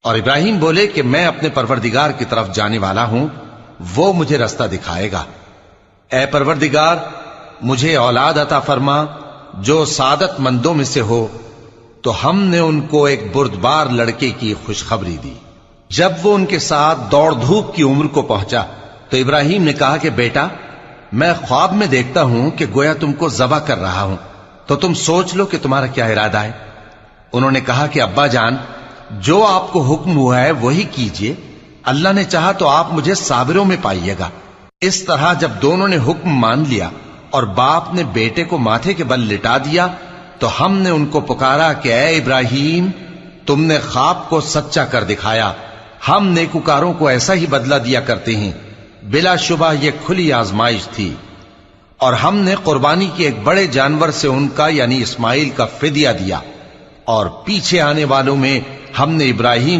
اور ابراہیم بولے کہ میں اپنے پروردگار کی طرف جانے والا ہوں، وہ مجھے رستہ دکھائے گا۔ اے پروردگار، مجھے اولاد عطا فرما جو سعادت مندوں میں سے ہو۔ تو ہم نے ان کو ایک بردبار لڑکے کی خوشخبری دی۔ جب وہ ان کے ساتھ دوڑ دھوپ کی عمر کو پہنچا تو ابراہیم نے کہا کہ بیٹا، میں خواب میں دیکھتا ہوں کہ گویا تم کو ذبح کر رہا ہوں، تو تم سوچ لو کہ تمہارا کیا ارادہ ہے۔ انہوں نے کہا کہ ابا جان، جو آپ کو حکم ہوا ہے وہی کیجئے، اللہ نے چاہا تو آپ مجھے صابروں میں پائیے گا۔ اس طرح جب دونوں نے حکم مان لیا اور باپ نے بیٹے کو ماتھے کے بل لٹا دیا تو ہم نے ان کو پکارا کہ اے ابراہیم، تم نے خواب کو سچا کر دکھایا، ہم نیکوکاروں کو ایسا ہی بدلہ دیا کرتے ہیں۔ بلا شبہ یہ کھلی آزمائش تھی، اور ہم نے قربانی کے ایک بڑے جانور سے ان کا یعنی اسماعیل کا فدیہ دیا، اور پیچھے آنے والوں میں ہم نے ابراہیم